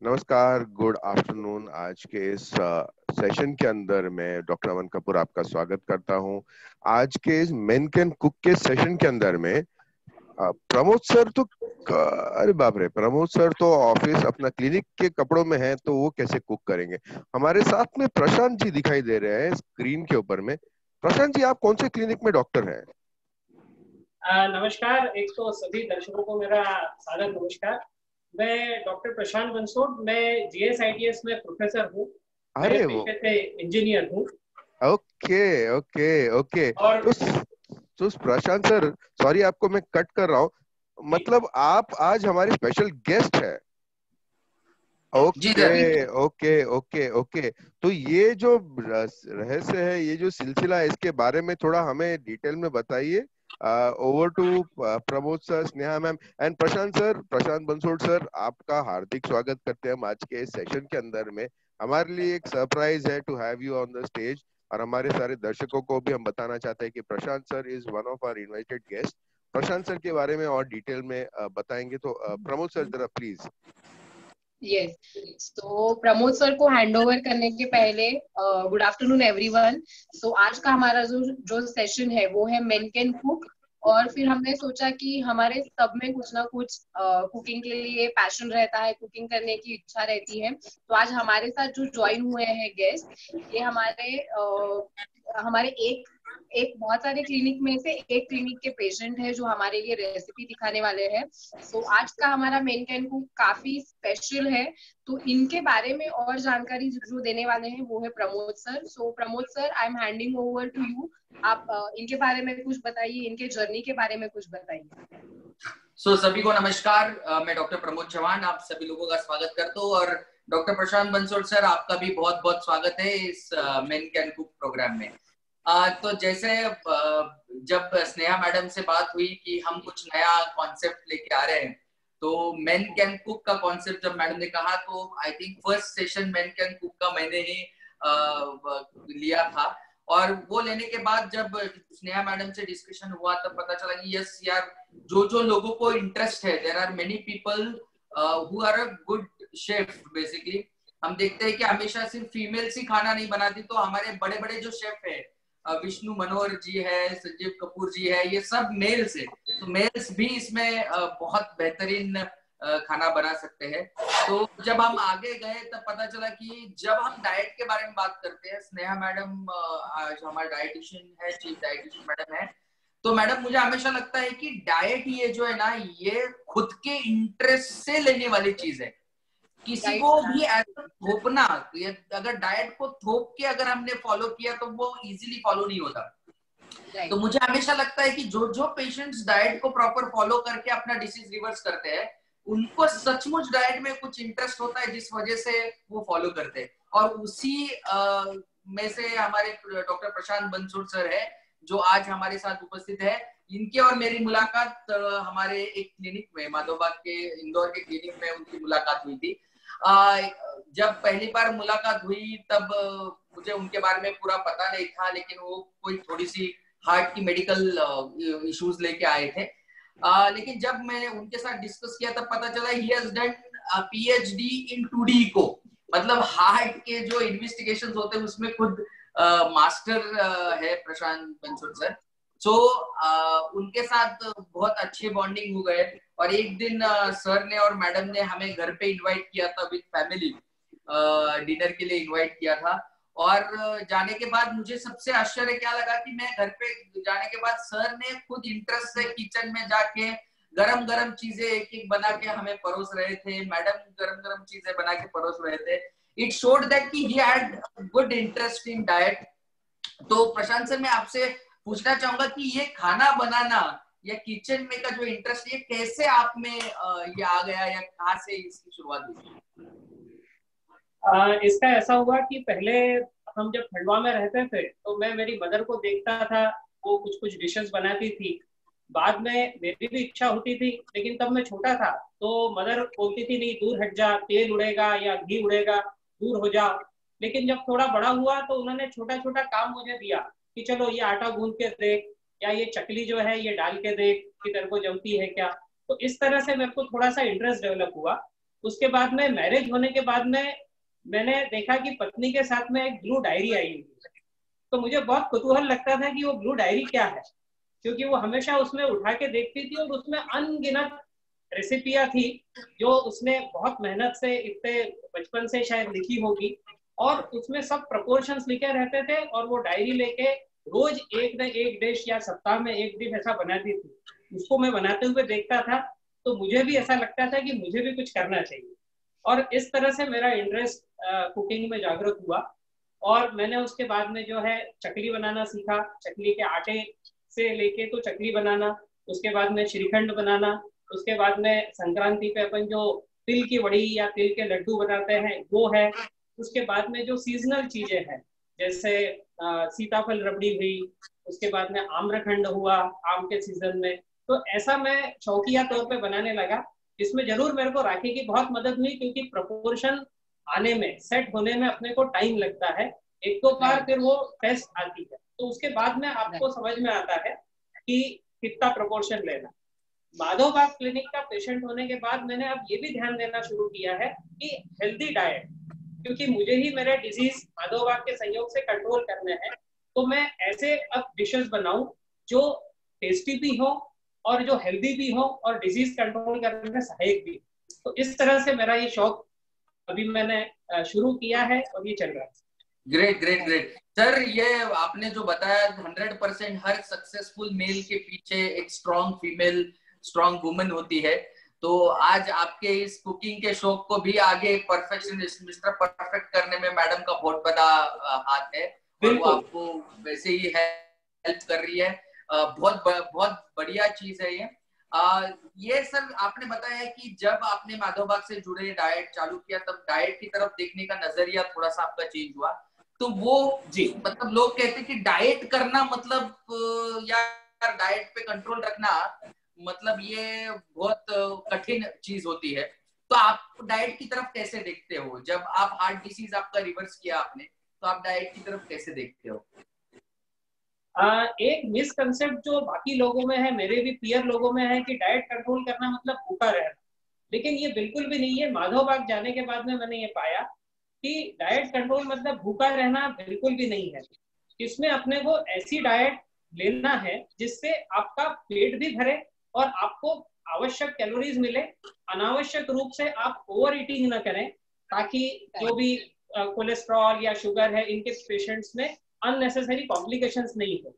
नमस्कार, good afternoon. आज के इस सेशन के अंदर मैं डॉक्टर अमन कपूर आपका स्वागत करता हूं। आज के इस मेन कैन कुक के सेशन के अंदर में प्रमोद सर तो अरे बाप रे, प्रमोद सर तो ऑफिस अपना क्लिनिक के कपड़ों में हैं, तो वो कैसे कुक करेंगे। हमारे साथ में प्रशांत जी दिखाई दे रहे हैं स्क्रीन के ऊपर में। प्रशांत जी, आप कौन से क्लिनिक में डॉक्टर हैं? नमस्कार। एक तो सभी दर्शकों को मेरा सादर नमस्कार। मैं डॉक्टर प्रशांत बंसोड, मैं जीएसआईटीएस में प्रोफेसर हूँ। मैं अरे वो, पेशे से इंजीनियर हूँ। Okay okay okay. और तो प्रशांत सर, सॉरी आपको मैं कट कर रहा हूँ, मतलब आप आज हमारे स्पेशल गेस्ट है। जी sir. Okay okay okay okay. तो ये जो रहस्य है, ये जो सिलसिला है, इसके बारे में थोड़ा हमें डिटेल में बताइए। Over to Pramod sir, Sneha ma'am and Prashant sir. Prashant Bansod sir, आपका हार्दिक स्वागत करते हैं हम आज के इस सेशन के अंदर में। हमारे लिए एक सरप्राइज है to have you on the stage, और हमारे सारे दर्शकों को भी हम बताना चाहते हैं कि Prashant sir is one of our invited guest. Prashant sir के बारे में और डिटेल में बताएंगे, तो प्रमोद सर जरा प्लीज। यस, तो प्रमोद सर को हैंड ओवर करने के पहले गुड आफ्टरनून एवरीवन। सो आज का हमारा जो जो सेशन है वो है मेन कैन कुक। और फिर हमने सोचा कि हमारे सब में कुछ ना कुछ कुकिंग के लिए पैशन रहता है, कुकिंग करने की इच्छा रहती है। तो आज हमारे साथ जो ज्वाइन हुए हैं गेस्ट, ये हमारे एक बहुत सारे क्लिनिक में से एक क्लिनिक के पेशेंट है जो हमारे लिए रेसिपी दिखाने वाले हैं। सो आज का हमारा मेन कैन कुक काफी स्पेशल है। तो इनके बारे में और जानकारी जो देने वाले हैं वो है Pramod sir. So Pramod sir, I am handing over to you. आप इनके बारे में कुछ बताइए, इनके जर्नी के बारे में कुछ बताइए। सभी को नमस्कार। मैं डॉक्टर प्रमोद चौहान आप सभी लोगों का स्वागत करता हूँ, और डॉक्टर प्रशांत बंसोड़ सर, आपका भी बहुत बहुत स्वागत है इस मेन कैन कुक प्रोग्राम में। तो जैसे जब स्नेहा मैडम से बात हुई कि हम कुछ नया कॉन्सेप्ट लेके आ रहे हैं, तो मेन कैन कुक का कॉन्सेप्ट जब मैडम ने कहा, तो I think first session main can cook का मैंने ही लिया था। और वो लेने के बाद जब स्नेहा मैडम से डिस्कशन हुआ, तब पता चला कि यस यार, जो लोगों को इंटरेस्ट है, there are many people who are a good chef. Basically हम देखते हैं कि हमेशा सिर्फ फीमेल्स ही खाना नहीं बनाती, तो हमारे बड़े बड़े जो शेफ है, विष्णु मनोहर जी है, संजीव कपूर जी है, ये सब मेल्स है। तो मेल्स भी इसमें बहुत बेहतरीन खाना बना सकते हैं। तो जब हम आगे गए तब पता चला कि जब हम डाइट के बारे में बात करते हैं, स्नेहा मैडम आज हमारे डाइटिशियन है, चीफ डाइटिशियन मैडम है, तो मैडम मुझे हमेशा लगता है कि डाइट ये जो है ना, ये खुद के इंटरेस्ट से लेने वाली चीज है। किसी को भी ऐसा थोपना, अगर डाइट को थोप के अगर हमने फॉलो किया तो वो इजीली फॉलो नहीं होता। तो मुझे हमेशा लगता है कि जो पेशेंट्स डाइट को प्रॉपर फॉलो करके अपना डिसीज रिवर्स करते हैं, उनको सचमुच डाइट में कुछ इंटरेस्ट होता है, जिस वजह से वो फॉलो करते हैं। और उसी में से हमारे डॉक्टर प्रशांत बंसोड़ सर है, जो आज हमारे साथ उपस्थित है। इनकी और मेरी मुलाकात हमारे एक क्लिनिक में, माधोबाग के इंदौर के क्लिनिक में उनकी मुलाकात हुई थी। जब पहली बार मुलाकात हुई तब मुझे उनके बारे में पूरा पता नहीं था, लेकिन वो कोई थोड़ी सी हार्ट की मेडिकल इश्यूज लेके आए थे। लेकिन जब मैंने उनके साथ डिस्कस किया तब पता चला he has done PhD in 2D echo, मतलब हार्ट के जो इन्वेस्टिगेशंस होते हैं उसमें खुद मास्टर है प्रशांत बंसोड़ सर। सो उनके साथ बहुत अच्छे बॉन्डिंग हो गए, और एक दिन सर ने और मैडम ने हमें घर पे इनवाइट किया था, विद फैमिली डिनर के लिए इनवाइट किया था। और जाने के बाद मुझे सबसे आश्चर्य क्या लगा कि मैं घर पे जाने के बाद सर ने खुद इंटरेस्ट से किचन में जाके गरम गरम चीजें एक एक बना के हमें परोस रहे थे, मैडम गरम गरम चीजें बना के परोस रहे थे। इट शोड दैट कि he had good interest in diet. तो प्रशांत सर, मैं आपसे पूछना चाहूंगा कि ये खाना बनाना या किचन में का जो इंटरेस्ट, ये कैसे आप में ये आ गया, या कहाँ से इसकी शुरुआत हुई? इसका ऐसा हुआ कि पहले हम जब खंडवा में रहते थे तो मैं मेरी मदर को देखता था, वो कुछ कुछ डिशेस बनाती थी। बाद में मेरी भी इच्छा होती थी, लेकिन तब मैं छोटा था, तो मदर बोलती थी नहीं दूर हट जा, तेल उड़ेगा या घी उड़ेगा, दूर हो जा। लेकिन जब थोड़ा बड़ा हुआ तो उन्होंने छोटा छोटा काम मुझे दिया कि चलो ये आटा गूंद के देख, या ये चकली जो है ये डाल के देख कि तेरे को जमती है क्या। तो इस तरह से मेरे को थोड़ा सा इंटरेस्ट डेवलप हुआ। उसके बाद में मैरिज होने के बाद में मैंने देखा कि पत्नी के साथ में एक ब्लू डायरी आई हुई है। तो मुझे बहुत कुतूहल लगता था कि वो ब्लू डायरी क्या है, क्योंकि वो हमेशा उसमें उठा के देखती थी और उसमें अनगिनत रेसिपियां थी जो उसने बहुत मेहनत से इतने बचपन से शायद लिखी होगी, और उसमें सब प्रपोर्शंस लिखे रहते थे, और वो डायरी लेके रोज एक न एक डिश या सप्ताह में एक डिश ऐसा बनाती थी। उसको मैं बनाते हुए देखता था तो मुझे भी ऐसा लगता था कि मुझे भी कुछ करना चाहिए, और इस तरह से मेरा इंटरेस्ट कुकिंग में जागृत हुआ। और मैंने उसके बाद में जो है चकली बनाना सीखा, चकली के आटे से लेके तो चकली बनाना, उसके बाद में श्रीखंड बनाना, उसके बाद में संक्रांति पे अपन जो तिल की वड़ी या तिल के लड्डू बनाते हैं वो है, उसके बाद में जो सीजनल चीजें हैं जैसे सीताफल रबड़ी हुई, उसके बाद में आम्रखंड हुआ आम के सीजन में। तो ऐसा मैं शौकिया तौर पे बनाने लगा, इसमें जरूर मेरे को राखी की बहुत मदद हुई, क्योंकि प्रपोर्शन आने में, सेट होने में अपने को टाइम लगता है, एक दो बार फिर वो टेस्ट आती है, तो उसके बाद में आपको समझ में आता है कि कितना प्रपोर्शन लेना। माधव बाग क्लिनिक का पेशेंट होने के बाद मैंने अब ये भी ध्यान देना शुरू किया है कि हेल्दी डाइट, क्योंकि मुझे ही मेरे डिजीज माधव बाग के संयोग से कंट्रोल करने हैं, तो मैं ऐसे अब डिशेस बनाऊं जो टेस्टी भी हो और जो हेल्दी भी हो और डिजीज कंट्रोल करने में सहायक भी। तो इस तरह से मेरा ये शौक अभी मैंने शुरू किया है और ये चल रहा है। ग्रेट ग्रेट ग्रेट सर, ये आपने जो बताया 100% हर सक्सेसफुल मेल के पीछे एक स्ट्रॉन्ग फीमेल, स्ट्रॉन्ग वुमन होती है। तो आज आपके इस कुकिंग के शौक को भी आगे परफेक्शनिस्ट, मिस्टर परफेक्ट करने में मैडम का बहुत बड़ा हाथ है, और वो आपको वैसे ही हेल्प कर रही है। बहुत बढ़िया चीज है ये सर आपने बताया कि जब आपने माधव बाग से जुड़े डाइट चालू किया तब डाइट की तरफ देखने का नजरिया थोड़ा सा आपका चेंज हुआ। तो वो जी मतलब लोग कहते हैं कि डाइट करना मतलब यार डाइट पे कंट्रोल रखना मतलब ये बहुत कठिन चीज होती है। तो आप डाइट की तरफ कैसे देखते हो? जब आप हार्ट डिसीज आपका रिवर्स किया आपने, तो आप डाइट की तरफ कैसे देखते हो? एक मिसकंसेप्ट जो बाकी लोगों में है, मेरे भी पीयर लोगों में है कि डाइट कंट्रोल करना मतलब भूखा रहना, लेकिन ये बिल्कुल भी नहीं है। माधव बाग जाने के बाद में मैंने ये पाया कि डाइट कंट्रोल मतलब भूखा रहना बिल्कुल भी नहीं है। इसमें अपने को ऐसी डाइट लेना है जिससे आपका पेट भी भरे और आपको आवश्यक कैलोरीज मिले, अनावश्यक रूप से आप ओवर ईटिंग न करें, ताकि जो भी कोलेस्ट्रॉल या शुगर है इनके पेशेंट्स में अननेसेसरी कॉम्प्लिकेशंस नहीं हो।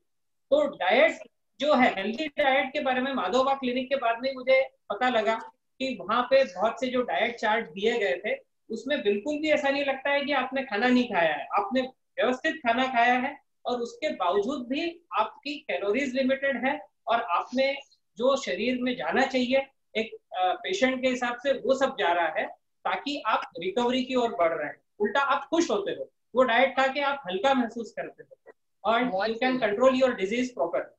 तो डाइट जो है, हेल्दी डाइट के बारे में माधव बाग क्लिनिक के बाद में मुझे पता लगा कि वहां पे बहुत से जो डाइट चार्ट दिए गए थे उसमें बिल्कुल भी ऐसा नहीं लगता है कि आपने खाना नहीं खाया है, आपने व्यवस्थित खाना खाया है, और उसके बावजूद भी आपकी कैलोरीज लिमिटेड है और आपने जो शरीर में जाना चाहिए एक पेशेंट के हिसाब से वो सब जा रहा है, ताकि आप रिकवरी की ओर बढ़ रहे हैं। उल्टा आप खुश होते हो, वो डाइट खा के आप हल्का महसूस करते हो और you can control your disease proper.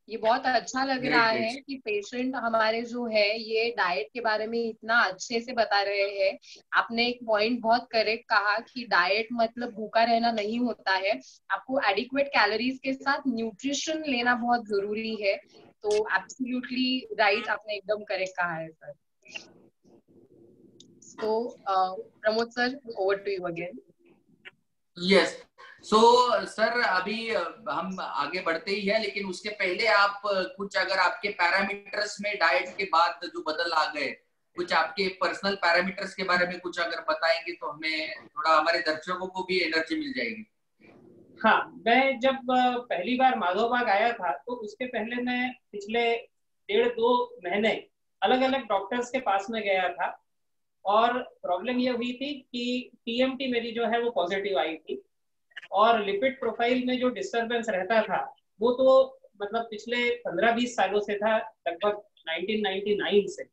ये बहुत अच्छा लग रहा है कि पेशेंट हमारे जो है ये डाइट के बारे में इतना अच्छे से बता रहे हैं। आपने एक पॉइंट बहुत करेक्ट कहा कि डाइट मतलब भूखा रहना नहीं होता है, आपको एडिक्वेट कैलोरीज के साथ न्यूट्रिशन लेना बहुत जरूरी है। तो एब्सोल्युटली राइट, आपने एकदम करेक्ट कहा है सर। तो Pramod sir, over to you again. Yes so sir, अभी हम आगे बढ़ते ही है, लेकिन उसके पहले आप कुछ अगर आपके पैरामीटर्स में डाइट के बाद जो बदल आ गए, कुछ आपके पर्सनल पैरामीटर्स के बारे में कुछ अगर बताएंगे तो हमें थोड़ा, हमारे दर्शकों को भी एनर्जी मिल जाएगी। हाँ, मैं जब पहली बार माधव बाग आया था तो उसके पहले मैं पिछले 1.5-2 महीने अलग अलग डॉक्टर्स के पास में गया था, और प्रॉब्लम ये हुई थी कि टीएमटी मेरी जो है वो पॉजिटिव आई थी, और लिपिड प्रोफाइल में जो डिस्टरबेंस रहता था वो तो मतलब पिछले 15-20 सालों से था, लगभग 1999 से।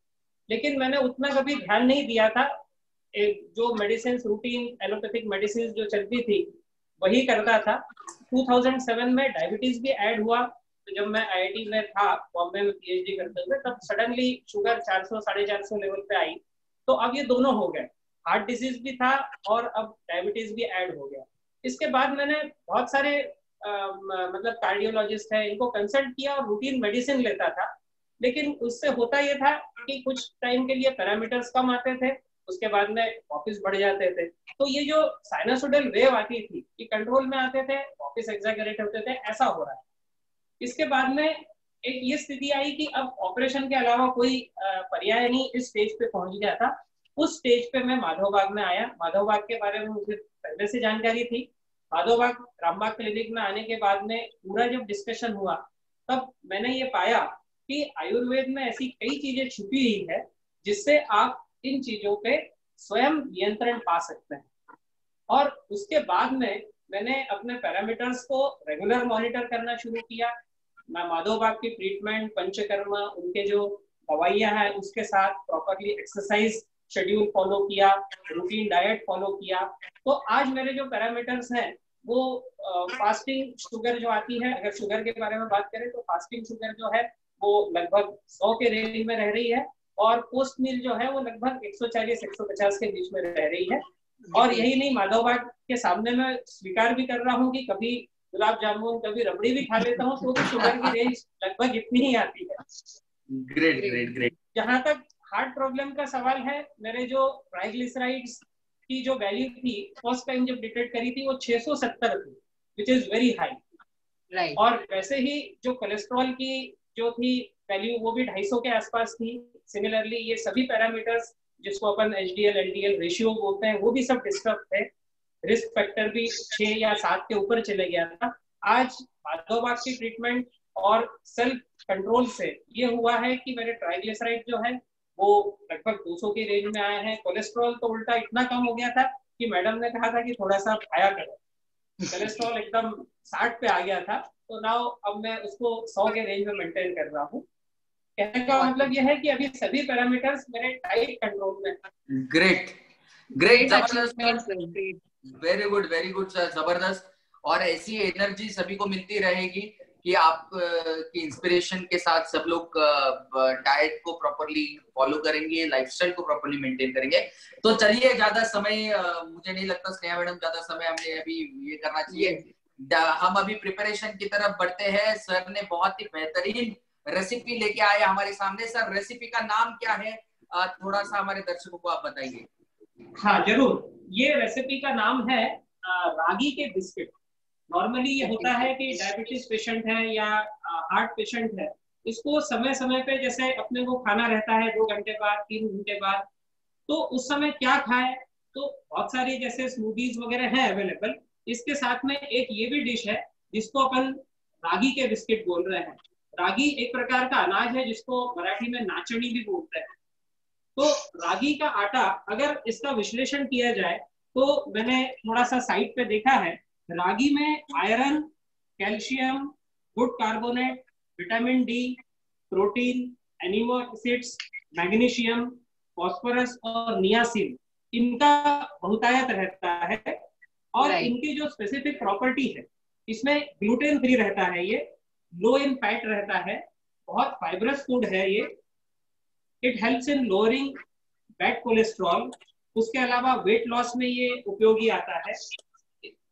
लेकिन मैंने उतना कभी ध्यान नहीं दिया था, एक जो मेडिसिन, रूटीन एलोपैथिक मेडिसिन जो चलती थी वही करता था। 2007 में डायबिटीज भी ऐड हुआ, तो जब मैं आईआईटी में था बॉम्बे में पीएचडी करते हुए, तब सडनली शुगर 400-450 लेवल पे आई। तो अब ये दोनों हो गए, हार्ट डिजीज भी था और अब डायबिटीज भी ऐड हो गया। इसके बाद मैंने बहुत सारे मतलब कार्डियोलॉजिस्ट है इनको कंसल्ट किया और रूटीन मेडिसिन लेता था, लेकिन उससे होता ये था कि कुछ टाइम के लिए पैरामीटर्स कम आते थे, उसके बाद में वापस बढ़ जाते थे। तो ये जो साइनोसोडल वेव आती थी ये कंट्रोल में आते थे, वापस एग्जैगरेट होते थे, ऐसा हो रहा है। इसके बाद में एक ये स्थिति आई कि अब ऑपरेशन के अलावा कोई पर्याय नहीं, इस स्टेज पे पहुंच गया था। उस स्टेज पे मैं माधवबाग में आया। माधवबाग के बारे में मुझे पहले से जानकारी थी। माधवबाग रामबाग क्लिनिक में आने के बाद में पूरा जब डिस्कशन हुआ तब मैंने ये पाया कि आयुर्वेद में ऐसी कई चीजें छुपी हुई है जिससे आप इन चीजों पे स्वयं नियंत्रण पा सकते हैं। और उसके बाद में मैंने अपने पैरामीटर्स को रेगुलर मॉनिटर करना शुरू किया। मैं माधवबाग की ट्रीटमेंट, पंचकर्मा, उनके जो दवाइयां हैं उसके साथ प्रॉपरली एक्सरसाइज शेड्यूल फॉलो किया, रूटीन डाइट फॉलो किया। तो आज मेरे जो पैरामीटर्स हैं वो फास्टिंग शुगर जो आती है, अगर शुगर के बारे में बात करें तो फास्टिंग शुगर जो है वो लगभग 100 के रेंज में रह रही है, और पोस्ट मील जो है वो लगभग 140-150 के बीच में रह रही है। और यही नहीं, माधवबाग के सामने मैं स्वीकार भी कर रहा हूँ कि कभी गुलाब जामुन, कभी रबड़ी भी खा लेता हूँ तो भी शुगर की रेंज लगभग इतनी ही आती है। Great great great. जहां तक हार्ट प्रॉब्लम का सवाल है, मेरे जो ट्राइग्लिसराइड्स की जो वैल्यू थी फर्स्ट टाइम जब डिटेक्ट करी थी वो 670 थी, विच इज वेरी हाई। और वैसे ही जो कोलेस्ट्रॉल की जो थी वैल्यू वो भी 250 के आसपास थी। सिमिलरली ये सभी पैरामीटर्स जिसको अपन एचडीएल एलडीएल रेशियो बोलते हैं वो भी सब डिस्टर्ब थे। रिस्क फैक्टर भी 6 या 7 के ऊपर चले गया था। आज माधवबाग की ट्रीटमेंट और सेल्फ कंट्रोल से ये हुआ है कि मेरे ट्राइग्लिसराइड जो है वो लगभग 200 के रेंज में आए हैं। कोलेस्ट्रॉल तो उल्टा इतना कम हो गया था कि मैडम ने कहा था कि थोड़ा सा खाया करो। कोलेस्ट्रॉल एकदम 60 पे आ गया था, तो नाउ अब मैं उसको 100 के रेंज में मेंटेन कर रहा हूँ। कहने का मतलब यह है कि अभी सभी पैरामीटर्स मेरे टाइट कंट्रोल में। ग्रेट ग्रेट, जबरदस्त, वेरी गुड सर, जबरदस्त। और ऐसी एनर्जी सभी को मिलती रहेगी कि आप की इंस्पिरेशन के साथ सब लोग डाइट को प्रॉपरली फॉलो करेंगे, लाइफस्टाइल को प्रॉपरली मेंटेन करेंगे। तो चलिए, ज्यादा समय मुझे नहीं लगता स्नेहा मैडम ज्यादा समय हमें अभी ये करना चाहिए। हम अभी प्रिपरेशन की तरफ बढ़ते हैं। सर ने बहुत ही बेहतरीन रेसिपी लेके आए हमारे सामने। सर, रेसिपी का नाम क्या है, थोड़ा सा हमारे दर्शकों को आप बताइए। हाँ जरूर, ये रेसिपी का नाम है रागी के बिस्किट। नॉर्मली ये होता है कि डायबिटीज पेशेंट है या हार्ट पेशेंट है, इसको समय समय पे जैसे अपने को खाना रहता है 2 घंटे बाद, 3 घंटे बाद, तो उस समय क्या खाए, तो बहुत सारी जैसे स्मूदीज वगैरह है अवेलेबल। इसके साथ में एक ये भी डिश है जिसको अपन रागी के बिस्किट बोल रहे हैं। रागी एक प्रकार का अनाज है जिसको मराठी में नाचनी भी बोलते हैं। तो रागी का आटा अगर इसका विश्लेषण किया जाए तो मैंने थोड़ा सा साइट पे देखा है, रागी में iron, calcium, good carbonate, vitamin D, protein, amino acids, magnesium, phosphorus और नियासिन, इनका बहुतायत रहता है। और इनकी जो स्पेसिफिक प्रॉपर्टी है, इसमें ग्लूटेन फ्री रहता है, ये लो इन फैट रहता है, बहुत फाइब्रस फूड है ये। It helps in lowering bad cholesterol. उसके अलावा वेट लॉस में ये उपयोगी आता है।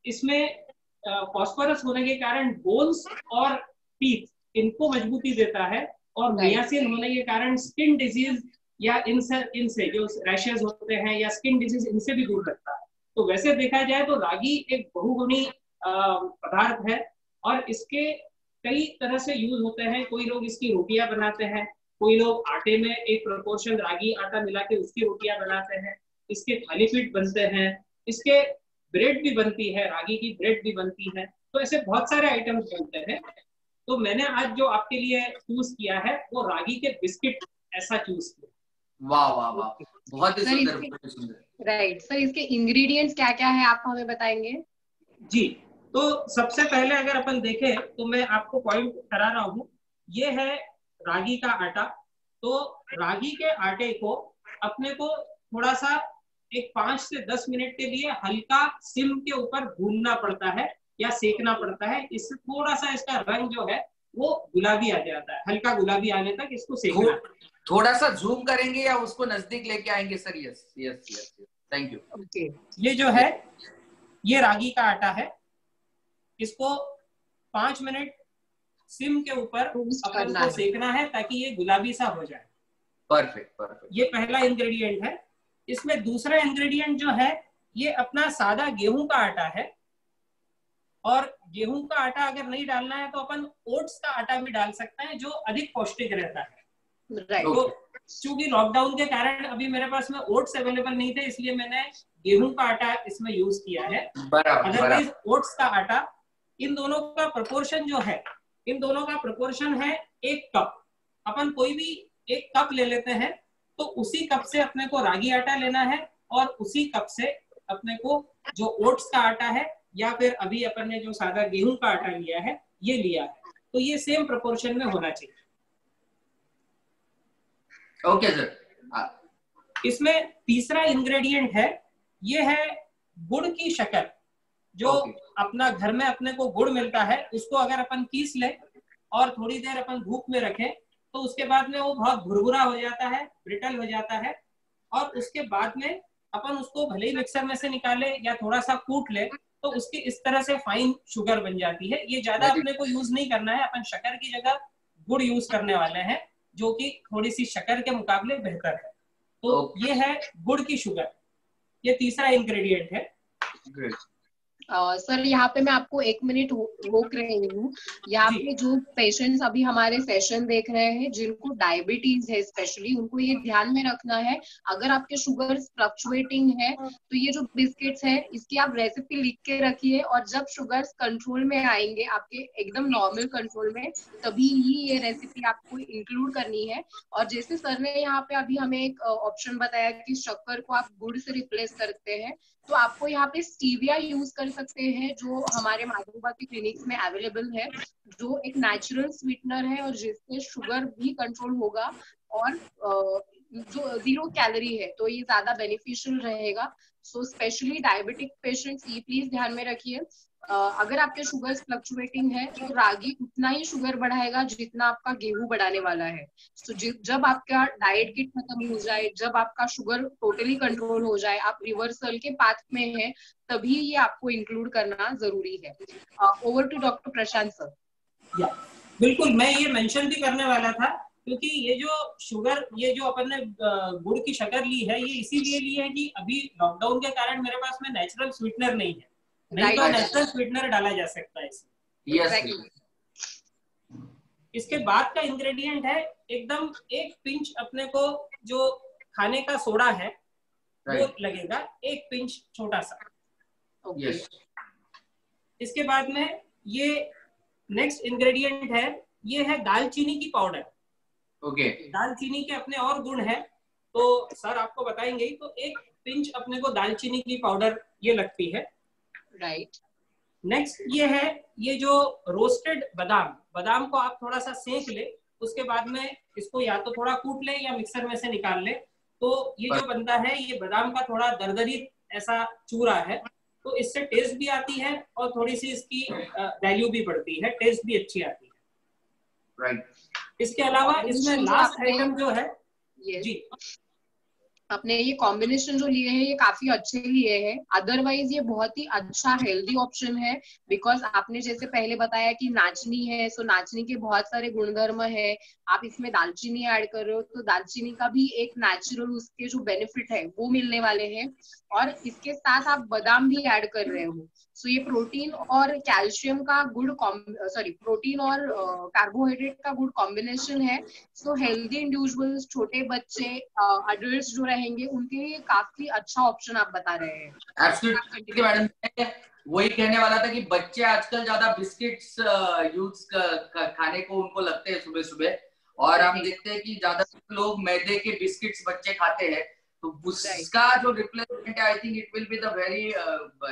इसमें फॉस्फोरस होने के कारण बोन्स और टीथ इनको मजबूती देता है, और नियासिन होने के कारण स्किन डिजीज या इनसे जो रैशेज होते हैं या स्किन डिजीज, इनसे भी दूर रखता है। तो वैसे देखा जाए तो रागी एक बहुगुणी पदार्थ है और इसके कई तरह से यूज होते हैं। कोई लोग इसकी रोटियां बनाते हैं, कोई लोग आटे में एक प्रोपोर्शन रागी आटा मिला के उसकी रोटियां बनाते हैं, इसके थाली पीठ बनते हैं, इसके ब्रेड भी बनती है, रागी की ब्रेड भी बनती है। तो ऐसे बहुत सारे आइटम्स बनते हैं। तो मैंने आज जो आपके लिए चूज किया है वो रागी के बिस्किट ऐसा चूज किया। वाह वाह वाह, बहुत ही सुंदर, बहुत ही सुंदर। राइट सर, इसके इंग्रेडिएंट्स क्या क्या है आप हमें बताएंगे? जी, तो सबसे पहले अगर अपन देखें तो मैं आपको पॉइंट करा रहा हूँ, ये है रागी का आटा। तो रागी के आटे को अपने को थोड़ा सा एक 5 से 10 मिनट के लिए हल्का सिम के ऊपर भूनना पड़ता है या सेकना पड़ता है। इससे थोड़ा सा इसका रंग जो है वो गुलाबी आ जाता है, हल्का गुलाबी आने तक इसको सेकना है। थोड़ा सा जूम करेंगे या उसको नजदीक लेके आएंगे sir? Yes yes yes, thank you. ये जो है ये रागी का आटा है, इसको 5 मिनट सिम के ऊपर अपन को सेकना है ताकि ये गुलाबी सा हो जाए। Perfect perfect. ये पहला इंग्रेडिएंट है। इसमें दूसरा इंग्रेडिएंट जो है ये अपना सादा गेहूं का आटा है, और गेहूं का आटा अगर नहीं डालना है तो अपन ओट्स का आटा भी डाल सकते हैं जो अधिक पौष्टिक रहता है। तो चूंकि लॉकडाउन के कारण अभी मेरे पास में ओट्स अवेलेबल नहीं थे, इसलिए मैंने गेहूं का आटा इसमें यूज किया है। अदरवाइज ओट्स का आटा, इन दोनों का प्रोपोर्शन जो है, इन दोनों का प्रोपोर्शन है 1 कप। अपन कोई भी 1 कप ले लेते हैं तो उसी कप से अपने को रागी आटा लेना है, और उसी कप से अपने को जो ओट्स का आटा है या फिर अभी अपन ने जो सादा गेहूं का आटा लिया है ये लिया है, तो ये सेम प्रोपोर्शन में होना चाहिए। Okay sir. इसमें तीसरा इंग्रेडिएंट है, ये है गुड़ की शक्कर। जो अपना घर में अपने को गुड़ मिलता है उसको अगर अपन पीस ले और थोड़ी देर अपन धूप में रखें तो उसके बाद में वो बहुत भुरभुरा हो जाता है, ब्रिटल हो जाता है, और उसके बाद में अपन उसको भले ही मिक्सर में से निकाले या थोड़ा सा कूट ले तो उसकी इस तरह से फाइन शुगर बन जाती है। ये ज्यादा अपने को यूज नहीं करना है, अपन शक्कर की जगह गुड़ यूज करने वाले हैं जो कि थोड़ी सी शक्कर के मुकाबले बेहतर है। तो ये है गुड़ की शुगर, ये तीसरा इंग्रेडिएंट है। सर यहाँ पे मैं आपको 1 मिनट रोक रही हूँ। यहाँ पे जो पेशेंट्स अभी हमारे सेशन देख रहे हैं जिनको डायबिटीज है स्पेशली, उनको ये ध्यान में रखना है, अगर आपके शुगर फ्लक्चुएटिंग है तो ये जो बिस्किट्स है इसकी आप रेसिपी लिख के रखिए, और जब शुगर्स कंट्रोल में आएंगे आपके एकदम नॉर्मल कंट्रोल में, तभी ही ये रेसिपी आपको इंक्लूड करनी है। और जैसे सर ने यहाँ पे अभी हमें एक ऑप्शन बताया कि शक्कर को आप गुड़ से रिप्लेस करते हैं, तो आपको यहाँ पे स्टीविया यूज कर सकते हैं जो हमारे माधुबा की क्लिनिक्स में अवेलेबल है, जो एक नेचुरल स्वीटनर है और जिससे शुगर भी कंट्रोल होगा, और जो 0 कैलोरी है तो ये ज्यादा बेनिफिशियल रहेगा। सो स्पेशली डायबिटिक पेशेंट्स ये प्लीज ध्यान में रखिए, अगर आपके शुगर फ्लक्चुएटिंग है तो रागी उतना ही शुगर बढ़ाएगा जितना आपका गेहूं बढ़ाने वाला है। तो जब आपका डाइट किट खत्म हो जाए, जब आपका शुगर टोटली कंट्रोल हो जाए, आप रिवर्सल के पाथ में है, तभी ये आपको इंक्लूड करना जरूरी है। Over to doctor Prashant sir. बिल्कुल, मैं ये मेंशन भी करने वाला था, क्योंकि ये जो शुगर, ये जो अपन ने गुड़ की शक्कर ली है, ये इसीलिए ली है कि अभी लॉकडाउन के कारण मेरे पास में नेचुरल स्वीटनर नहीं है, नहीं तो नेचुरल स्वीटनर डाला जा सकता है इसमें। yes. इसके बाद का इंग्रेडिएंट है एकदम 1 पिंच अपने को जो खाने का सोडा है वो लगेगा, 1 पिंच छोटा सा। yes. इसके बाद में ये नेक्स्ट इंग्रेडिएंट है, ये है दालचीनी की पाउडर। दालचीनी के अपने और गुण है तो सर आपको बताएंगे, तो 1 पिंच अपने को दालचीनी की पाउडर ये लगती है। राइट। नेक्स्ट ये है, ये जो रोस्टेड बादाम को आप थोड़ा सा सेक ले, उसके बाद में इसको या तो थोड़ा कूट ले या मिक्सर में से निकाल ले, तो ये जो बनता है ये बादाम का थोड़ा दरदरी ऐसा चूरा है, तो इससे टेस्ट भी आती है और थोड़ी सी इसकी वैल्यू भी बढ़ती है, टेस्ट भी अच्छी आती है। इसके अलावा इसमें लास्ट आइटम जो है जी, अपने ये कॉम्बिनेशन जो लिए हैं ये काफी अच्छे लिए हैं। अदरवाइज ये बहुत ही अच्छा हेल्दी ऑप्शन है, बिकॉज आपने जैसे पहले बताया कि नाचनी है, सो नाचनी के बहुत सारे गुणधर्म है, आप इसमें दालचीनी ऐड कर रहे हो तो दालचीनी का भी एक नेचुरल उसके जो बेनिफिट है वो मिलने वाले हैं, और इसके साथ आप बादाम भी ऐड कर रहे हो। सो ये प्रोटीन और कैल्शियम का गुड प्रोटीन और कार्बोहाइड्रेट का गुड कॉम्बिनेशन है। सो हेल्दी इंडिविजुअल्स, छोटे बच्चे, अडल्ट्स जो रहेंगे उनके लिए काफी अच्छा ऑप्शन आप बता रहे हैं। एब्सोल्युटली मैडम, वही कहने वाला था कि बच्चे आजकल ज्यादा बिस्किट्स यूज खाने को उनको लगते हैं सुबह सुबह, और हम देखते हैं कि ज्यादा लोग मैदे के बिस्किट्स बच्चे खाते हैं, तो उसका जो रिप्लेसमेंट है I think it will be the very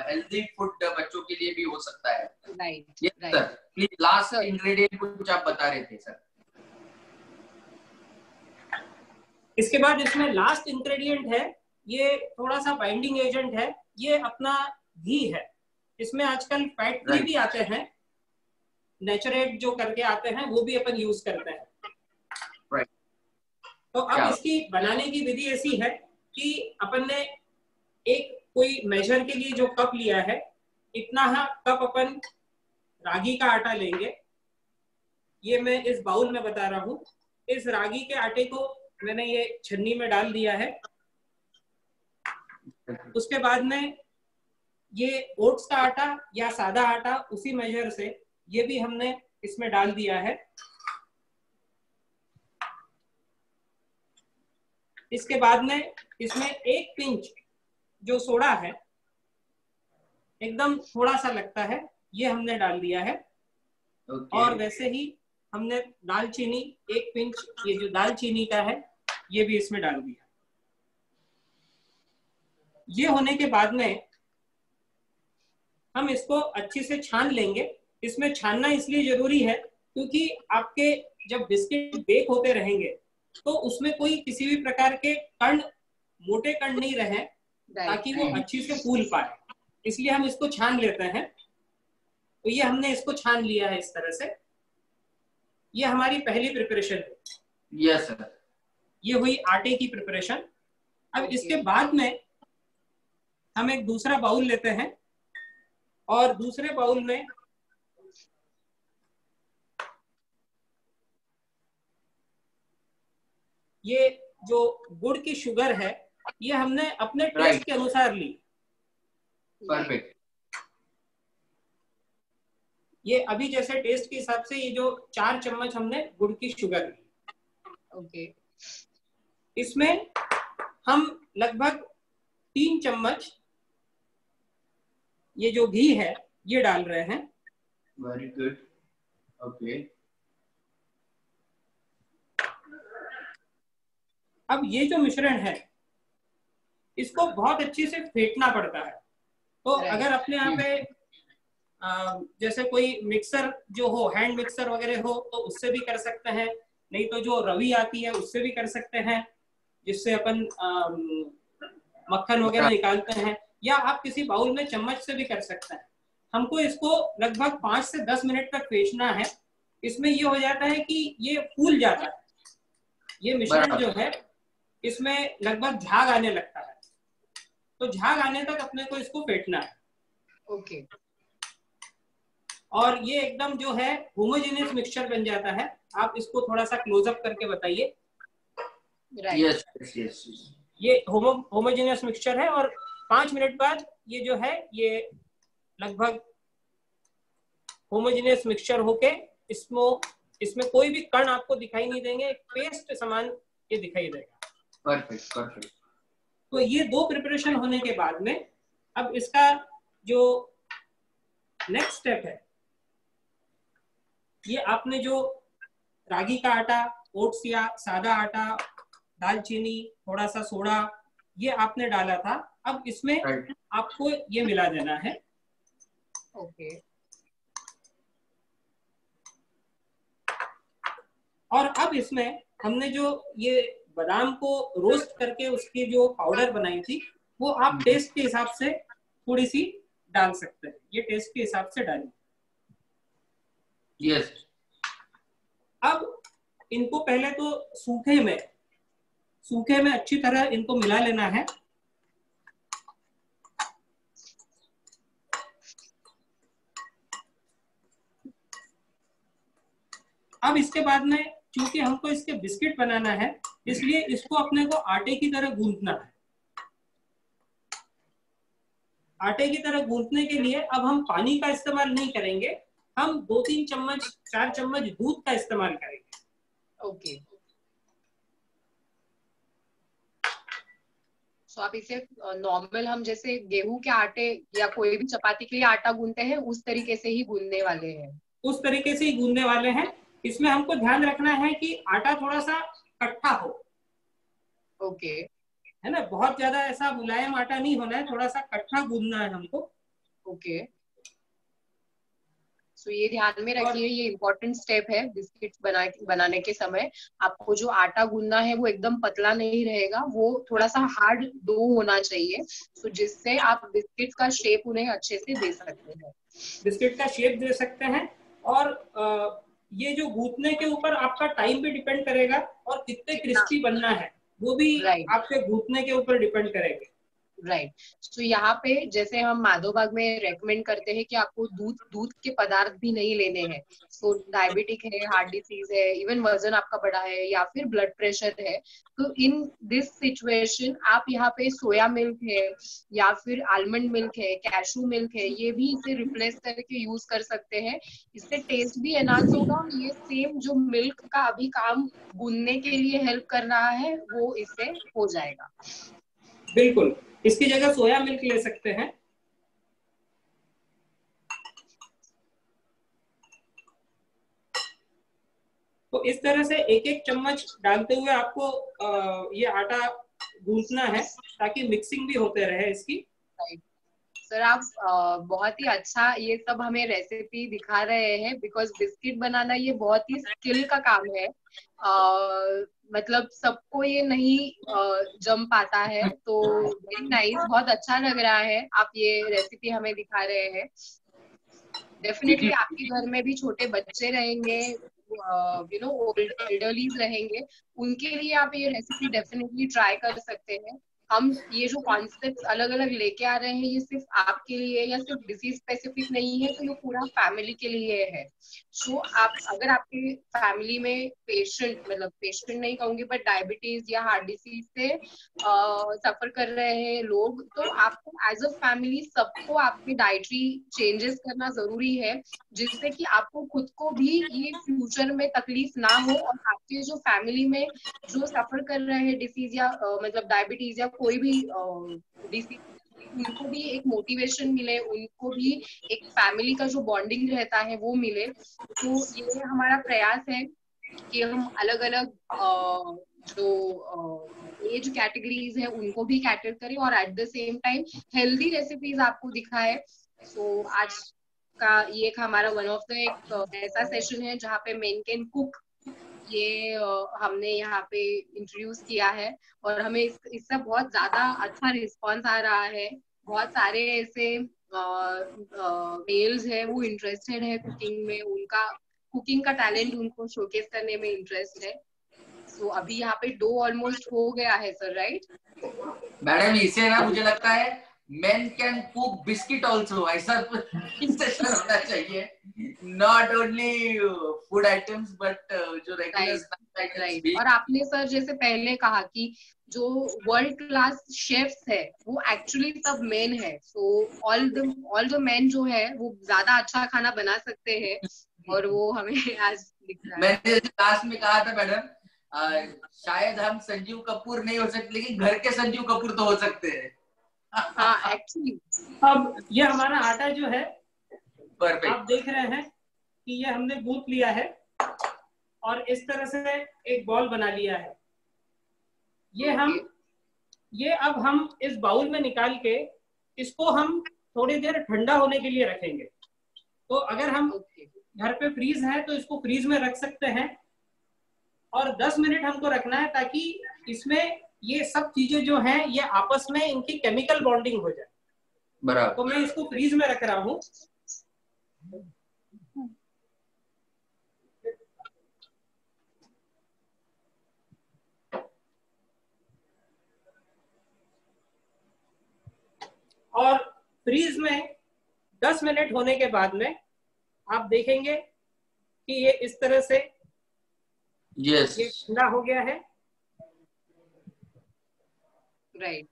healthy food बच्चों के लिए भी हो सकता है। सर प्लीज लास्ट इंग्रेडिएंट कुछ आप बता रहे थे सर। इसके बाद इसमें लास्ट इंग्रेडिएंट है, ये थोड़ा सा बाइंडिंग एजेंट है, ये अपना घी है। इसमें आजकल फैट फ्री भी आते हैं, नेचुरेट जो करके आते हैं वो भी अपन यूज करते हैं। तो अब इसकी बनाने की विधि ऐसी है कि अपन ने एक कोई मेजर के लिए जो कप लिया है, इतना कप अपन रागी का आटा लेंगे, ये मैं इस बाउल में बता रहा हूँ। इस रागी के आटे को मैंने ये छन्नी में डाल दिया है। उसके बाद में ये ओट्स का आटा या सादा आटा उसी मेजर से ये भी हमने इसमें डाल दिया है। इसके बाद में इसमें एक पिंच जो सोडा है, एकदम थोड़ा सा लगता है, ये हमने डाल दिया है। और वैसे ही हमने दालचीनी, एक पिंच ये जो दालचीनी का है ये भी इसमें डाल दिया। ये होने के बाद में हम इसको अच्छे से छान लेंगे। इसमें छानना इसलिए जरूरी है क्योंकि आपके जब बिस्किट बेक होते रहेंगे तो उसमें कोई किसी भी प्रकार के कण, मोटे कण नहीं रहे, ताकि वो अच्छी से फूल पाए, इसलिए हम इसको छान लेते हैं। तो ये हमने इसको छान लिया है इस तरह से। ये हमारी पहली प्रिपरेशन है। Yes sir. ये हुई आटे की प्रिपरेशन। अब इसके बाद में हम एक दूसरा बाउल लेते हैं और दूसरे बाउल में ये जो गुड़ की शुगर है ये हमने अपने टेस्ट के अनुसार ली। परफेक्ट। ये अभी जैसे टेस्ट के हिसाब से ये जो 4 चम्मच हमने गुड़ की शुगर ली। ओके। इसमें हम लगभग 3 चम्मच ये जो घी है ये डाल रहे हैं। Very good. ओके। अब ये जो मिश्रण है इसको बहुत अच्छे से फेंटना पड़ता है। तो अगर अपने यहाँ पे जैसे कोई मिक्सर जो हो, हैंड मिक्सर वगैरह हो, तो उससे भी कर सकते हैं, नहीं तो जो रवी आती है उससे भी कर सकते हैं, जिससे अपन मक्खन वगैरह निकालते हैं, या आप किसी बाउल में चम्मच से भी कर सकते हैं। हमको इसको लगभग 5 से 10 मिनट तक फेंटना है। इसमें ये हो जाता है कि ये फूल जाता है, ये मिश्रण जो है इसमें लगभग झाग आने लगता है। तो झाग आने तक अपने को इसको फेंटना है। ओके। और ये एकदम जो है होमोजेनियस मिक्सचर बन जाता है। आप इसको थोड़ा सा क्लोजअप करके बताइए। Yes yes. ये होमोजेनियस मिक्सचर है और 5 मिनट बाद ये जो है ये लगभग होमोजेनियस मिक्सचर होके इसमें कोई भी कण आपको दिखाई नहीं देंगे, एक पेस्ट समान ये दिखाई देगा। Perfect perfect. तो ये 2 प्रिपरेशन होने के बाद में अब इसका जो नेक्स्ट स्टेप है, ये आपने जो रागी का आटा, ओट्स या सादा आटा, दालचीनी, थोड़ा सा सोडा, ये आपने डाला था। अब इसमें आपको ये मिला देना है। ओके। और अब इसमें हमने जो ये बादाम को रोस्ट करके उसकी जो पाउडर बनाई थी वो आप टेस्ट के हिसाब से थोड़ी सी डाल सकते हैं। ये टेस्ट के हिसाब से डालिए। यस। अब इनको पहले तो सूखे में अच्छी तरह इनको मिला लेना है। अब इसके बाद में क्योंकि हमको इसके बिस्किट बनाना है, इसलिए इसको अपने को आटे की तरह गूंथना है। आटे की तरह गूंथने के लिए अब हम पानी का इस्तेमाल नहीं करेंगे, हम 2-3 चम्मच 4 चम्मच दूध का इस्तेमाल करेंगे। ओके। तो आप इसे नॉर्मल हम जैसे गेहूं के आटे या कोई भी चपाती के लिए आटा गूंथते हैं उस तरीके से ही गूंथने वाले हैं। उस तरीके से ही गूंथने वाले हैं। इसमें हमको ध्यान रखना है कि आटा थोड़ा सा कट्ठा हो। ओके। है ना, बहुत ज्यादा ऐसा मुलायम आटा नहीं होना है, थोड़ा सा कट्ठा गूंथना है हमको। ओके। सो ये ध्यान में रखिए, ये इम्पोर्टेंट स्टेप है बिस्किट बनाने के समय। आपको जो आटा गूंदना है वो एकदम पतला नहीं रहेगा, वो थोड़ा सा हार्ड डो होना चाहिए, सो जिससे आप बिस्किट का शेप उन्हें अच्छे से दे सकते हैं। बिस्किट का शेप दे सकते हैं। और ये जो गूंथने के ऊपर आपका टाइम भी डिपेंड करेगा और कितने क्रिस्पी बनना है वो भी आपके गूंथने के ऊपर डिपेंड करेगा। राइट। तो यहाँ पे जैसे हम माधोबाग में रेकमेंड करते हैं कि आपको दूध के पदार्थ भी नहीं लेने हैं। सो डायबिटिक है, हार्ट डिसीज है, इवन वजन आपका बढ़ा है या फिर ब्लड प्रेशर है, तो इन दिस सिचुएशन आप यहाँ पे सोया मिल्क है या फिर आलमंड मिल्क है, कैशू मिल्क है, ये भी इसे रिप्लेस करके यूज कर सकते हैं। इससे टेस्ट भी एनहांस होगा और ये सेम जो मिल्क का अभी काम गूंदने के लिए हेल्प कर रहा है वो इससे हो जाएगा। बिल्कुल, इसकी जगह सोया मिल्क ले सकते हैं। तो इस तरह से एक एक चम्मच डालते हुए आपको ये आटा गूंथना है ताकि मिक्सिंग भी होते रहे इसकी। सर आप बहुत ही अच्छा ये सब हमें रेसिपी दिखा रहे हैं, बिकॉज बिस्किट बनाना ये बहुत ही स्किल का काम है। मतलब सबको ये नहीं जम पाता है। तो वेरी नाइस, बहुत अच्छा लग रहा है आप ये रेसिपी हमें दिखा रहे हैं। डेफिनेटली आपके घर में भी छोटे बच्चे रहेंगे, एल्डरलीज रहेंगे, उनके लिए आप ये रेसिपी डेफिनेटली ट्राई कर सकते हैं। हम ये जो कॉन्सेप्ट अलग अलग लेके आ रहे हैं ये सिर्फ आपके लिए या सिर्फ डिजीज स्पेसिफिक नहीं है, तो ये पूरा फैमिली के लिए है। सो आप अगर आपके फैमिली में पेशेंट, मतलब पेशेंट नहीं कहूंगी बट डायबिटीज या हार्ट डिसीज से सफर कर रहे हैं लोग, तो आपको एज अ फैमिली सबको आपकी डाइटरी चेंजेस करना जरूरी है, जिससे कि आपको खुद को भी ये फ्यूचर में तकलीफ ना हो और आपके जो फैमिली में जो सफर कर रहे हैं डिसीज या मतलब डायबिटीज या कोई भी डिसीज, उनको भी एक मोटिवेशन मिले, उनको भी एक फैमिली का जो बॉन्डिंग रहता है वो मिले। तो ये हमारा प्रयास है कि हम अलग अलग जो एज कैटेगरीज है उनको भी कैटर करें और at the same time healthy recipes आपको दिखाए। सो आज का ये एक हमारा वन ऑफ द एक ऐसा सेशन है जहाँ पे मेन कैन कुक ये हमने यहाँ पे इंट्रोड्यूस किया है और हमें इससे बहुत ज्यादा अच्छा रिस्पांस आ रहा है। बहुत सारे ऐसे मेल्स है वो इंटरेस्टेड है कुकिंग में, उनका कुकिंग का टैलेंट उनको शोकेस करने में इंटरेस्ट है। सो अभी यहाँ पे डो ऑलमोस्ट हो गया है सर, राइट? मैडम इसे ना मुझे लगता है men can cook biscuit also, ऐसा सेशन होना चाहिए, not only food items but जो regular snack items भी। और आपने सर जैसे पहले कहा कि जो वर्ल्ड क्लास शेफ्स है वो एक्चुअली सब मेन है। सो ऑल द मेन जो है वो ज्यादा अच्छा खाना बना सकते हैं और वो हमें आज दिख रहा है। मैंने लास्ट में कहा था मैडम, शायद हम संजीव कपूर नहीं हो सकते लेकिन घर के संजीव कपूर तो हो सकते हैं। हाँ एक्चुअली। अब ये हमारा आटा जो है परफेक्ट, आप देख रहे हैं कि ये हमने गूंथ लिया है और इस तरह से एक बॉल बना लिया है। ये अब हम इस बाउल में निकाल के इसको हम थोड़ी देर ठंडा होने के लिए रखेंगे। तो अगर हम घर पे फ्रीज है तो इसको फ्रीज में रख सकते हैं और 10 मिनट हमको रखना है ताकि इसमें ये सब चीजें जो हैं ये आपस में इनकी केमिकल बॉन्डिंग हो जाए। बराबर। तो मैं इसको फ्रीज में रख रहा हूँ। और फ्रीज में 10 मिनट होने के बाद में आप देखेंगे कि ये इस तरह से ये ठंडा हो गया है। राइट।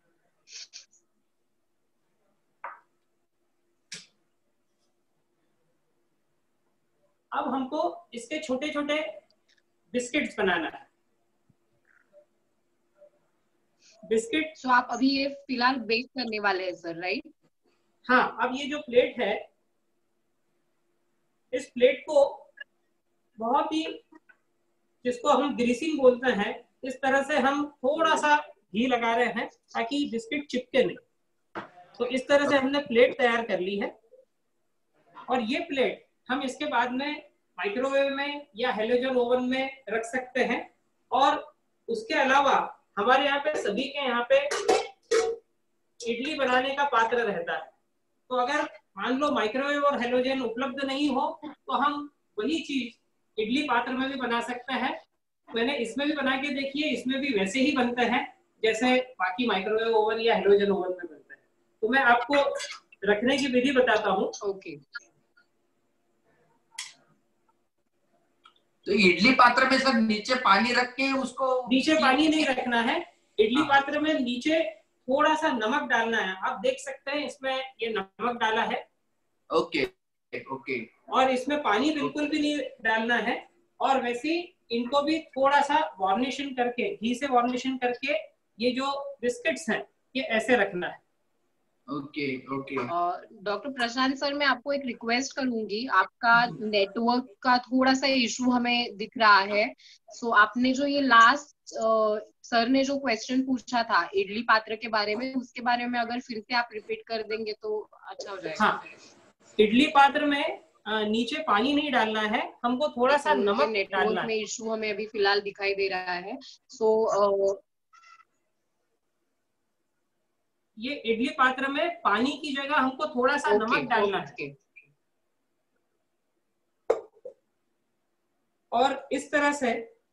अब हमको इसके छोटे छोटे बिस्किट्स बनाना है। बिस्किट तो आप अभी ये फिलहाल बेक करने वाले हैं सर, राइट? हाँ, अब ये जो प्लेट है इस प्लेट को बहुत ही, जिसको हम ग्रीसिंग बोलते हैं, इस तरह से हम थोड़ा सा घी लगा रहे हैं ताकि बिस्किट चिपके नहीं। तो इस तरह से हमने प्लेट तैयार कर ली है और ये प्लेट हम इसके बाद में माइक्रोवेव में या हैलोजन ओवन में रख सकते हैं। और उसके अलावा हमारे यहाँ पे सभी के यहाँ पे इडली बनाने का पात्र रहता है। तो अगर मान लो माइक्रोवेव और हैलोजन उपलब्ध नहीं हो तो हम वही चीज इडली पात्र में भी बना सकते हैं। मैंने इसमें भी बना के देखी है, इसमें भी वैसे ही बनते हैं जैसे बाकी माइक्रोवेव ओवन या हैलोजन ओवन में बनते हैं। तो मैं आपको रखने की विधि बताता हूँ। ओके। तो इडली पात्र में सर नीचे पानी रख के उसको, नीचे पानी नहीं रखना है, इडली पात्र में नीचे थोड़ा सा नमक डालना है। आप देख सकते हैं इसमें ये नमक डाला है। Okay okay. और इसमें पानी बिल्कुल भी नहीं डालना है। और वैसे इनको भी थोड़ा सा वार्निशिंग करके, घी से वार्निशिंग करके, ये जो बिस्किट्स हैं ये ऐसे रखना है। Okay okay. Doctor Prashant sir, मैं आपको एक रिक्वेस्ट करूंगी, आपका नेटवर्क का थोड़ा सा इशू हमें दिख रहा है। सो आपने जो ये लास्ट सर ने जो क्वेश्चन पूछा था इडली पात्र के बारे में, उसके बारे में अगर फिर से आप रिपीट कर देंगे तो अच्छा हो जाएगा। हाँ, इडली पात्र में नीचे पानी नहीं डालना है, हमको थोड़ा सा नमक डालना है। नेटवर्क में इशू हमें अभी फिलहाल दिखाई दे रहा है। सो ये इडली पात्र में पानी की जगह हमको थोड़ा सा नमक डालना है। और इस तरह से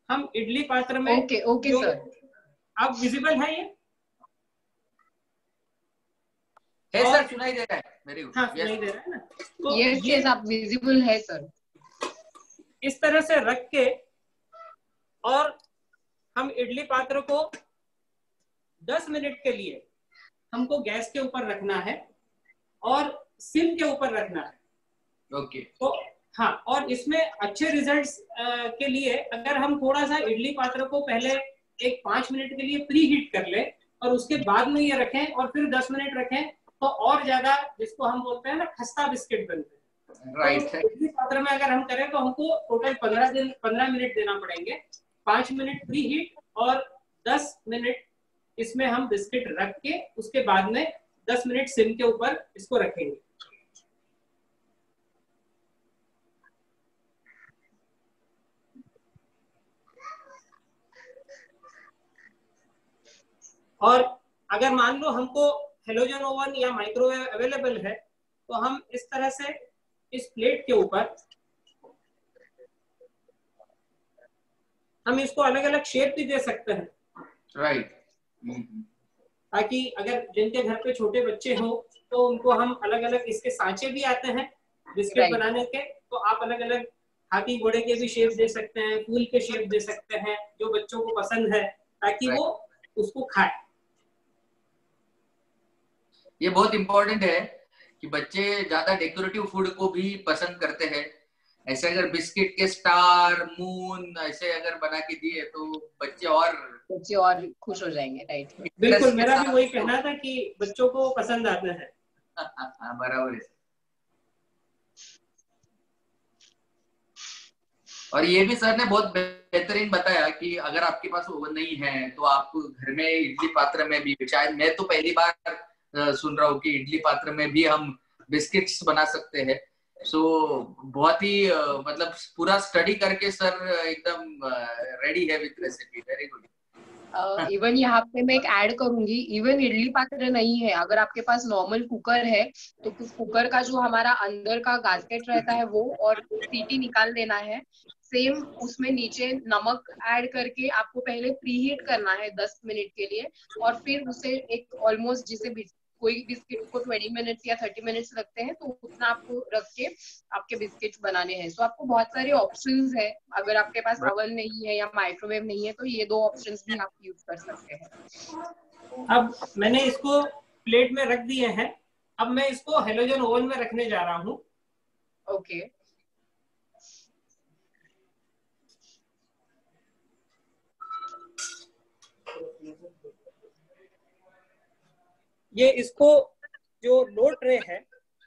हम इडली पात्र में ओके सर, अब विजिबल है ये? है सर, सुनाई दे रहा है मेरे को। हाँ, सुनाई दे रहा है ना? तो यस आप विजिबल है सर। इस तरह से रख के और हम इडली पात्र को 10 मिनट के लिए हमको गैस के ऊपर रखना है और सिम के ऊपर रखना है। ओके। तो हाँ, और इसमें अच्छे रिजल्ट्स के लिए अगर हम थोड़ा सा इडली पात्र को पहले एक 5 मिनट के लिए प्री हीट कर ले और उसके बाद में ये रखें और फिर 10 मिनट रखें, तो और ज्यादा, जिसको हम बोलते हैं ना, खस्ता बिस्किट बनते हैं। राइट। तो इडली पात्र में अगर हम करें तो हमको टोटल 15 मिनट देना पड़ेंगे। 5 मिनट प्री हीट और 10 मिनट इसमें हम बिस्किट रख के उसके बाद में 10 मिनट सिम के ऊपर इसको रखेंगे। और अगर मान लो हमको हेलोजन ओवन या माइक्रोवेव अवेलेबल है तो हम इस तरह से इस प्लेट के ऊपर हम इसको अलग अलग शेप भी दे सकते हैं। राइट। ताकि अगर जिनके घर पे छोटे बच्चे हो तो उनको हम अलग अलग, इसके सांचे भी आते हैं बिस्किट बनाने के, तो आप अलग अलग हाथी घोड़े के भी शेप दे सकते हैं, फूल के शेप दे सकते हैं, जो बच्चों को पसंद है, ताकि वो उसको खाए। ये बहुत इंपॉर्टेंट है कि बच्चे ज्यादा डेकोरेटिव फूड को भी पसंद करते हैं। ऐसे अगर बिस्किट के स्टार, मून ऐसे अगर बना के दिए तो बच्चे और खुश हो जाएंगे। राइट, बिल्कुल, मेरा भी वही कहना था कि बच्चों को पसंद आते हैं। बराबर है। और ये भी सर ने बहुत बेहतरीन बताया कि अगर आपके पास ओवन नहीं है तो आप घर में इडली पात्र में भी, शायद मैं तो पहली बार सुन रहा हूँ कि इडली पात्र में भी हम बिस्किट्स बना सकते हैं। सो बहुत ही मतलब पूरा स्टडी करके सर एकदम रेडी है with recipe. Very good. Even यहाँ पे मैं एक ऐड करूंगी, इवन इडली पात्र नहीं है, अगर आपके पास नॉर्मल कुकर है तो कुकर का जो हमारा अंदर का गास्केट रहता है वो, और सीटी निकाल देना है। सेम उसमें नीचे नमक ऐड करके आपको पहले प्री हीट करना है 10 मिनट के लिए, और फिर उसे एक ऑलमोस्ट, जिसे कोई बिस्किट को 20 मिनट्स या 30 मिनट्स लगते हैं, तो उतना आपको रख के आपके बिस्किट बनाने हैं। सो आपको बहुत सारे ऑप्शंस है। अगर आपके पास ओवन नहीं है या माइक्रोवेव नहीं है तो ये 2 ऑप्शंस भी आप यूज कर सकते हैं। अब मैंने इसको प्लेट में रख दिए हैं, अब मैं इसको हेलोजन ओवन में रखने जा रहा हूँ। ओके। ये इसको जो लो ट्रे है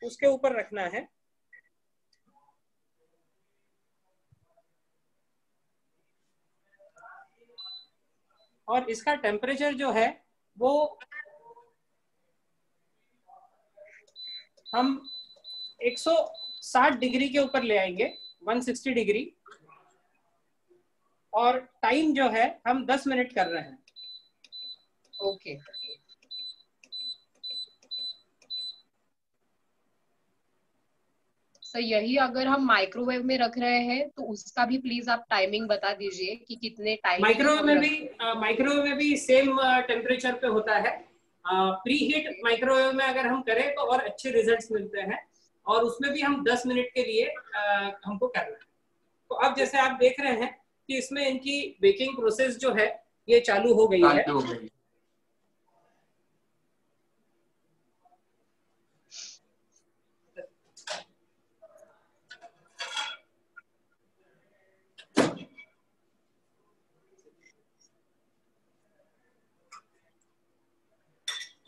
उसके ऊपर रखना है। और इसका टेम्परेचर जो है वो हम 160 डिग्री के ऊपर ले आएंगे, 160 डिग्री। और टाइम जो है हम 10 मिनट कर रहे हैं। ओके। तो यही अगर हम माइक्रोवेव में रख रहे हैं तो उसका भी प्लीज आप टाइमिंग बता दीजिए कि कितने टाइम। माइक्रोवेव में भी सेम टेम्परेचर पे होता है। प्री हीट माइक्रोवेव में अगर हम करें तो और अच्छे रिजल्ट्स मिलते हैं, और उसमें भी हम 10 मिनट के लिए हमको करना है। तो अब जैसे आप देख रहे हैं कि इसमें इनकी बेकिंग प्रोसेस जो है ये चालू हो गई है।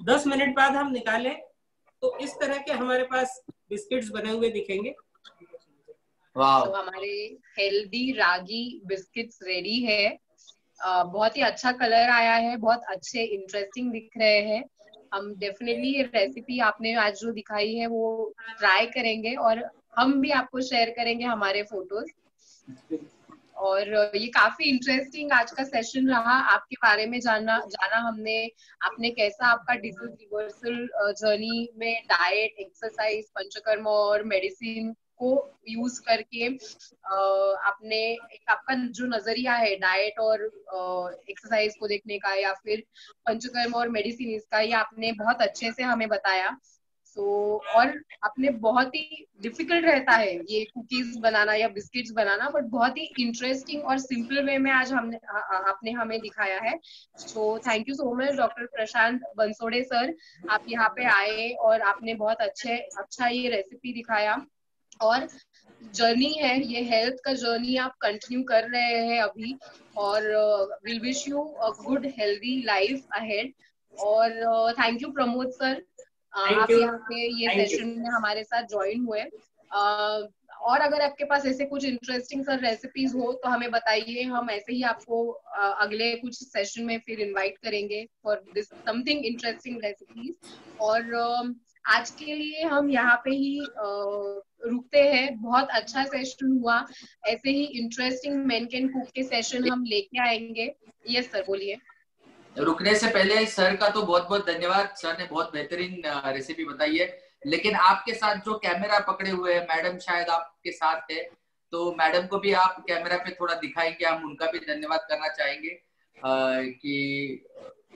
10 मिनट बाद हम निकालें तो इस तरह के हमारे पास बिस्किट्स बने हुए दिखेंगे। तो हमारे हेल्दी रागी बिस्किट्स रेडी है। बहुत ही अच्छा कलर आया है, बहुत अच्छे इंटरेस्टिंग दिख रहे हैं। हम डेफिनेटली ये रेसिपी आपने आज जो दिखाई है वो ट्राई करेंगे और हम भी आपको शेयर करेंगे हमारे फोटोज। और ये काफी इंटरेस्टिंग आज का सेशन रहा, आपके बारे में जाना हमने, आपने कैसा आपका डिजीज रिवर्सल जर्नी में डाइट, एक्सरसाइज, पंचकर्म और मेडिसिन को यूज करके आपने एक आपका जो नजरिया है डाइट और एक्सरसाइज को देखने का या फिर पंचकर्म और मेडिसिन इसका, ये आपने बहुत अच्छे से हमें बताया। और आपने बहुत ही डिफिकल्ट रहता है ये कुकीज बनाना या बिस्किट्स बनाना, बट बहुत ही इंटरेस्टिंग और सिंपल वे में आज आपने हमें दिखाया है। So thank you so much doctor Prashant Bansode sir, आप यहाँ पे आए और आपने बहुत अच्छा ये रेसिपी दिखाया। और जर्नी है ये, हेल्थ का जर्नी आप कंटिन्यू कर रहे हैं अभी, और will wish you a good healthy life ahead. और थैंक यू प्रमोद सर, आप यहाँ पे ये सेशन में हमारे साथ ज्वाइन हुए। और अगर आपके पास ऐसे कुछ इंटरेस्टिंग सर रेसिपीज हो तो हमें बताइए, हम ऐसे ही आपको अगले कुछ सेशन में फिर इनवाइट करेंगे for this something interesting recipes. और आज के लिए हम यहाँ पे ही रुकते हैं। बहुत अच्छा सेशन हुआ, ऐसे ही इंटरेस्टिंग मेन कैन कुक के सेशन हम लेके आएंगे। यस सर, बोलिए। रुकने से पहले सर का तो बहुत बहुत धन्यवाद, सर ने बहुत बेहतरीन रेसिपी बताई है। लेकिन आपके साथ जो कैमरा पकड़े हुए है, मैडम शायद आपके साथ है, तो मैडम को भी आप कैमरा पे थोड़ा दिखाएंगे, हम उनका भी धन्यवाद करना चाहेंगे कि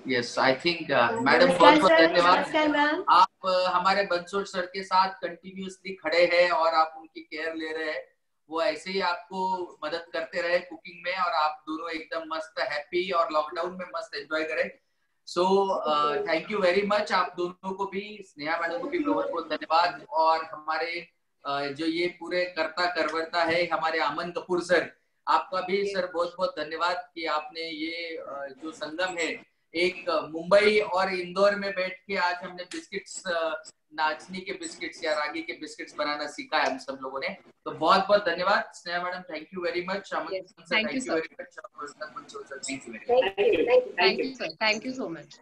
यस, आई थिंक मैडम बहुत बहुत धन्यवाद। आप हमारे बंसोड़ सर के साथ कंटिन्यूअसली खड़े हैं और आप उनकी केयर ले रहे हैं, वो ऐसे ही आपको मदद करते रहे कुकिंग में, और आप दोनों एकदम मस्त हैप्पी और लॉकडाउन में मस्त एंजॉय करें। So thank you very much. आप दोनों को भी, स्नेहा मैडम को भी बहुत बहुत धन्यवाद। और हमारे जो ये पूरे करता है हमारे अमन कपूर सर, आपका भी सर बहुत बहुत धन्यवाद कि आपने ये जो संगम है, एक मुंबई और इंदौर में बैठ के आज हमने बिस्किट्स, नाचनी के बिस्किट्स या रागी के बिस्किट्स बनाना सीखा है हम सब लोगों ने। तो बहुत बहुत धन्यवाद Sneha madam, thank you very much. Thank you so much.